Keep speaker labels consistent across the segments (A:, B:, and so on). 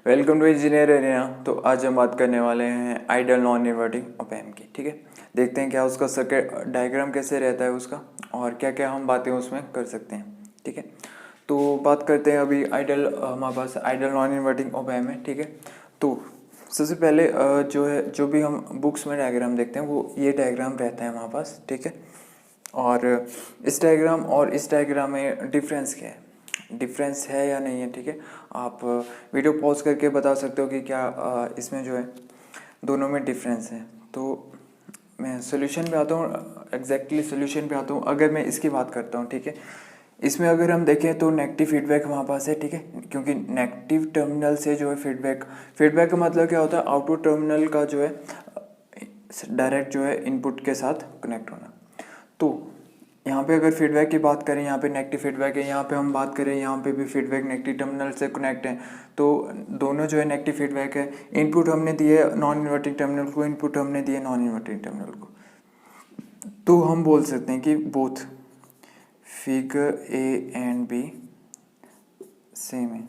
A: Welcome to engineer area. तो आज हम बात करने वाले हैं ideal non inverting op amp की। ठीक है, देखते हैं क्या उसका सर्किट डायग्राम कैसे रहता है उसका, और क्या क्या हम बातें उसमें कर सकते हैं। ठीक है, तो बात करते हैं अभी आइडियल, हमारे पास ideal non inverting op amp है। ठीक है, तो सबसे पहले जो भी हम बुक्स में डायग्राम देखते हैं वो ये डायग्राम रहता है हमारे पास। ठीक है, और इस डायग्राम और इस डायग्राम में डिफरेंस क्या है, डिफरेंस है या नहीं है। ठीक है, आप वीडियो पॉज करके बता सकते हो कि क्या इसमें जो है दोनों में डिफरेंस है। तो मैं सोल्यूशन पे आता हूँ, एग्जैक्टली सोल्यूशन पे आता हूँ। अगर मैं इसकी बात करता हूँ, ठीक है, इसमें अगर हम देखें तो नेगेटिव फीडबैक हमारे पास है। ठीक है, क्योंकि नेगेटिव टर्मिनल से जो है फीडबैक का मतलब क्या होता है, आउटपुट टर्मिनल का जो है डायरेक्ट जो है इनपुट के साथ कनेक्ट होना। तो यहाँ पे अगर फीडबैक की बात करें, यहाँ पे नेगेटिव फीडबैक है, यहाँ पे हम बात करें यहाँ पे भी फीडबैक नेगेटिव टर्मिनल से कनेक्ट है। तो दोनों जो है नेगेटिव फीडबैक है। इनपुट हमने दिए नॉन इन्वर्टिंग टर्मिनल को, इनपुट हमने दिए नॉन इन्वर्टिंग टर्मिनल को। तो हम बोल सकते हैं कि both figure A and B same है।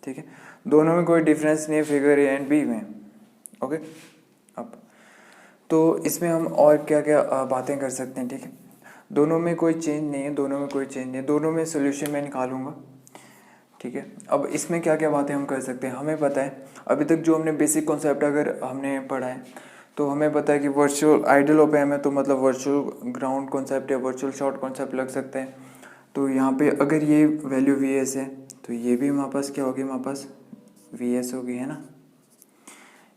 A: ठीक है, दोनों में कोई डिफरेंस नहीं है फिगर ए एंड बी में। ओके, अब तो इसमें हम और क्या क्या बातें कर सकते हैं। ठीक है, दोनों में कोई चेंज नहीं है, दोनों में कोई चेंज नहीं है, दोनों में सोल्यूशन मैं निकालूंगा। ठीक है, अब इसमें क्या क्या बातें हम कर सकते हैं, हमें पता है अभी तक जो हमने बेसिक कॉन्सेप्ट अगर हमने पढ़ा है तो हमें पता है कि वर्चुअल आइडियल ऑप एम्प है तो मतलब वर्चुअल ग्राउंड कॉन्सेप्ट या वर्चुअल शॉर्ट कॉन्सेप्ट लग सकते हैं। तो यहाँ पे अगर ये वैल्यू वी एस है तो ये भी हमारे पास क्या होगी, हमारे पास वी एस होगी, है ना।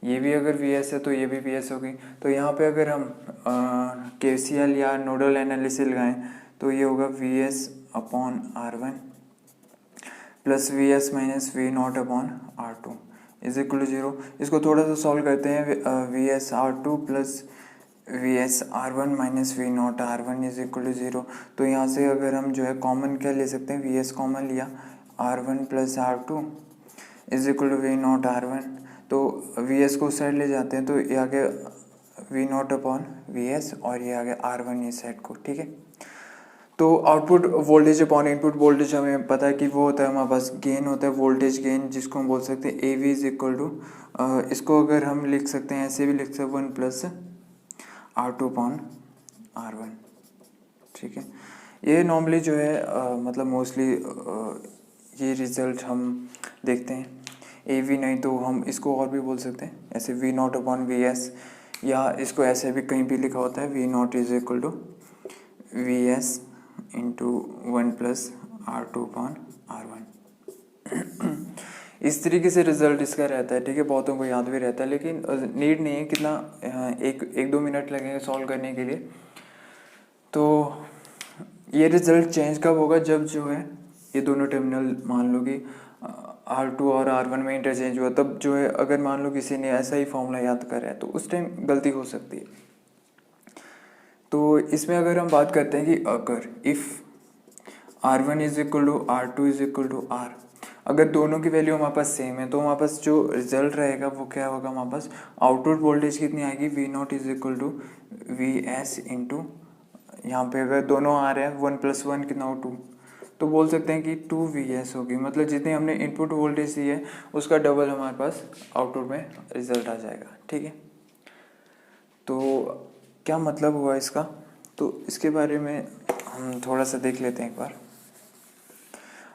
A: ये भी अगर वी एस है तो ये भी वी एस होगी। तो यहाँ पे अगर हम के सी एल या नोडल एनालिसिस लगाएं तो ये होगा V S upon R one plus V S minus V not upon R two is equal to zero. इसको थोड़ा सा सॉल्व करते हैं। V S R two plus V S R one minus V not R one is equal to zero. तो यहाँ से अगर हम जो है कॉमन क्या ले सकते हैं, वी एस कॉमन लिया, R one plus R two is equal to V not R one. तो वी एस को उस साइड ले जाते हैं तो ये आ गया V not upon V S और ये आ गया आर वन इस साइड को। ठीक है, तो output voltage upon input voltage हमें पता है कि वो होता है हमारे पास गेन होता है, वोल्टेज गेन, जिसको हम बोल सकते हैं A V is equal to, इसको अगर हम लिख सकते हैं ऐसे भी लिख सकते हैं, one plus R two upon R one. ठीक है, ये नॉर्मली जो है मतलब मोस्टली ये रिजल्ट हम देखते हैं। ए वी नहीं तो हम इसको और भी बोल सकते हैं ऐसे V not upon V S, या इसको ऐसे भी कहीं भी लिखा होता है V not is equal to V S into one plus R two upon R one. इस तरीके से रिजल्ट इसका रहता है। ठीक है, बहुतों को याद भी रहता है लेकिन नीड नहीं है कितना, एक दो मिनट लगेंगे सॉल्व करने के लिए। तो ये रिजल्ट चेंज कब होगा, जब जो है ये दोनों टर्मिनल मान लो कि आर टू और आर वन में इंटरचेंज हुआ, तब जो है अगर मान लो किसी ने ऐसा ही फॉर्मूला याद करा है तो उस टाइम गलती हो सकती है। तो इसमें अगर हम बात करते हैं कि अगर if R one is equal to R two is equal to R, अगर दोनों की वैल्यू हमारे पास सेम है तो हमारे पास जो रिजल्ट रहेगा वो क्या होगा, हमारे पास आउटपुट वोल्टेज कितनी आएगी, V not is equal to V S into, यहाँ पे अगर दोनों आ रहे हैं वन प्लस वन कितना हो, टू, तो बोल सकते हैं कि टू वी एस होगी। मतलब जितने हमने इनपुट वोल्टेज दी है उसका डबल हमारे पास आउटपुट में रिजल्ट आ जाएगा। ठीक है, तो क्या मतलब हुआ इसका, तो इसके बारे में हम थोड़ा सा देख लेते हैं एक बार।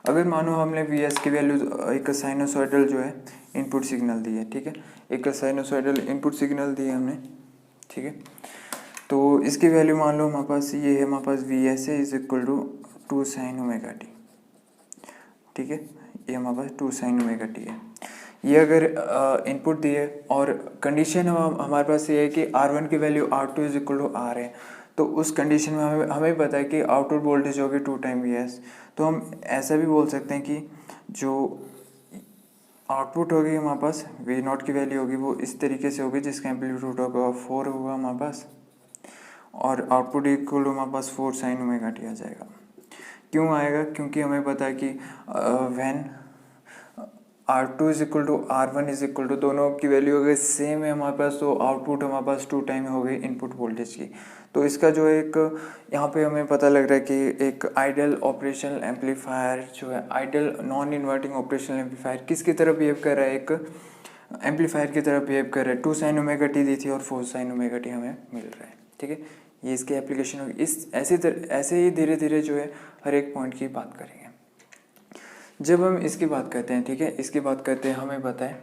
A: अगर मानो हमने वी एस की वैल्यू एक साइनोसॉइडल जो है इनपुट सिग्नल दी है। ठीक है, एक साइनोसॉइडल इनपुट सिग्नल दी है हमने। ठीक है, तो इसकी वैल्यू मान लो हमारे पास ये है, हमारे पास वी एस है is equal to two sine omega T. ठीक है, ये हमारे पास टू साइन ओमेगा टी है। ये अगर इनपुट दिए और कंडीशन हमारे पास ये है कि आर वन की value R two is equal to R है, तो उस कंडीशन में हमें पता है कि आउटपुट वोल्टेज होगी टू टाइम वी एस। तो हम ऐसा भी बोल सकते हैं कि जो आउटपुट होगी हमारे पास वी नॉट की वैल्यू होगी वो इस तरीके से होगी जिसका एम्पलीट्यूड होगा 4 होगा हमारे पास, और आउटपुट इक्वल टू हमारे पास 4 साइन ओमेगा टी आ जाएगा। क्यों आएगा, क्योंकि हमें पता है कि when R2 is equal to R1 is equal to, दोनों की वैल्यू अगर सेम है हमारे पास तो आउटपुट हमारे पास 2 टाइम हो गई इनपुट वोल्टेज की। तो इसका जो एक यहाँ पे हमें पता लग रहा है कि एक आइडियल ऑपरेशनल एम्पलीफायर जो है, ideal non inverting operational amplifier किसकी तरह बिहेव कर रहा है, एक एम्पलीफायर की तरह बिहेव कर रहा है। 2 sin ओमेगा टी दी थी और 4 sin ओमेगा टी हमें मिल रहा है। ठीक है, ये इसकी एप्लीकेशन होगी। इस ऐसे ही धीरे धीरे जो है हर एक पॉइंट की बात करेंगे। जब हम इसकी बात करते हैं, ठीक है, इसकी बात करते हैं, हमें पता है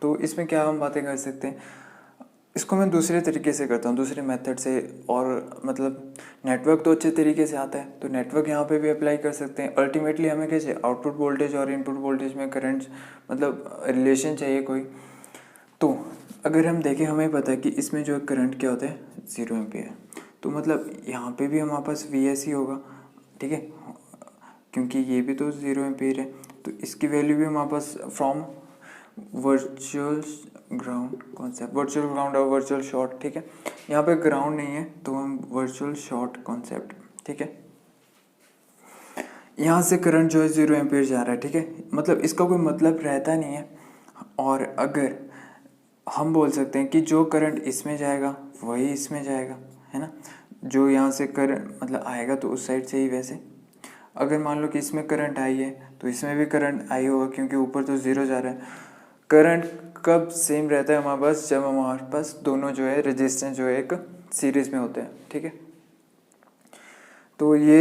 A: तो इसमें क्या हम बातें कर सकते हैं। इसको मैं दूसरे तरीके से करता हूँ, दूसरे मेथड से, और मतलब नेटवर्क तो अच्छे तरीके से आता है तो नेटवर्क यहाँ पे भी अप्लाई कर सकते हैं। अल्टीमेटली हमें कैसे आउटपुट वोल्टेज और इनपुट वोल्टेज में करंट मतलब रिलेशन चाहिए कोई। तो अगर हम देखें, हमें पता है कि इसमें जो करंट क्या होता है 0 एम्पीयर, तो मतलब यहाँ पे भी हमारे पास VS ही होगा। ठीक है, क्योंकि ये भी तो 0 एम्पीयर है, तो इसकी वैल्यू भी हमारे पास from virtual ground concept, virtual ground और वर्चुअल शॉर्ट। ठीक है, यहाँ पे ग्राउंड नहीं है तो हम वर्चुअल शॉर्ट कॉन्सेप्ट। ठीक है, यहाँ से करंट जो है 0 एम्पीयर जा रहा है। ठीक है, मतलब इसका कोई मतलब रहता नहीं है। और अगर हम बोल सकते हैं कि जो करंट इसमें जाएगा वही इसमें जाएगा, है ना, जो यहाँ से करंट मतलब आएगा तो उस साइड से ही। वैसे अगर मान लो कि इसमें करंट आई है तो इसमें भी करंट आई होगा, क्योंकि ऊपर तो 0 जा रहा है। करंट कब सेम रहता है हमारे पास, जब हमारे पास दोनों जो है रेजिस्टेंस जो है एक सीरीज में होते हैं। ठीक है, तो ये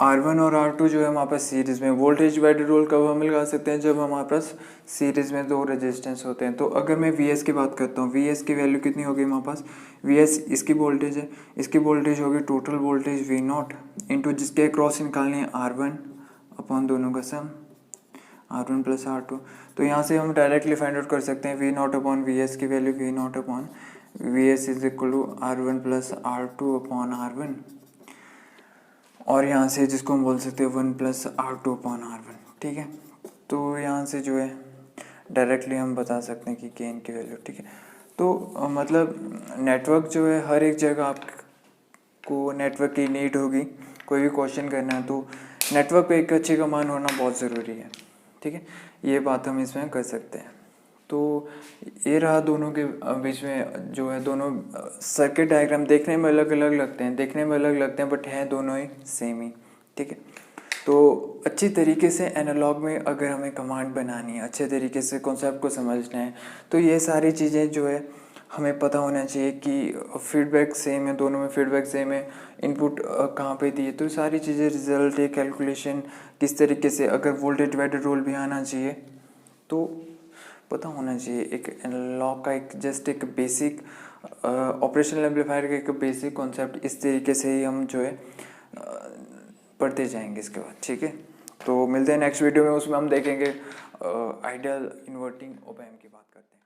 A: R1 और R2 जो है हमारे पास सीरीज में। वोल्टेज डिवाइडर रूल कब हम लगा सकते हैं, जब हमारे पास सीरीज में 2 रेजिस्टेंस होते हैं। तो अगर मैं VS की बात करता हूँ, VS की वैल्यू कितनी होगी हमारे पास, VS इसकी वोल्टेज है, इसकी वोल्टेज होगी टोटल वोल्टेज V0 इंटू जिसके क्रॉस निकालनी है R1 अपॉन दोनों का सम R1 प्लस R2। तो यहाँ से हम डायरेक्टली फाइंड आउट कर सकते हैं V0 अपॉन VS की value V0 upon VS is equal to R1 plus R2 upon R1, और यहाँ से जिसको हम बोल सकते हैं 1 प्लस R2 अपॉन R1। ठीक है, तो यहाँ से जो है डायरेक्टली हम बता सकते हैं कि गेन की वैल्यू। ठीक है, तो मतलब नेटवर्क जो है हर एक जगह आपको नेटवर्क की नीड होगी। कोई भी क्वेश्चन करना है तो नेटवर्क पे एक अच्छी कमांड होना बहुत ज़रूरी है। ठीक है, ये बात हम इसमें कर सकते हैं। तो ये रहा दोनों के बीच में जो है, दोनों सर्किट डायग्राम देखने में अलग अलग लगते हैं, बट हैं दोनों ही सेम ही। ठीक है, तो अच्छी तरीके से एनालॉग में अगर हमें कमांड बनानी है, अच्छे तरीके से कॉन्सेप्ट को समझना है, तो ये सारी चीज़ें जो है हमें पता होना चाहिए कि फीडबैक सेम है, दोनों में फीडबैक सेम है, इनपुट कहाँ पे दिए, तो सारी चीज़ें, रिजल्ट है, कैलकुलेशन किस तरीके से, अगर वोल्टेज डिवाइडर रूल भी आना चाहिए तो पता होना चाहिए। एक एनालॉग का एक जस्ट एक बेसिक ऑपरेशनल एम्पलीफायर का एक बेसिक कॉन्सेप्ट इस तरीके से ही हम जो है पढ़ते जाएंगे इसके बाद। ठीक है, तो मिलते हैं नेक्स्ट वीडियो में, उसमें हम देखेंगे आइडियल इन्वर्टिंग ऑप एम्प की बात करते हैं।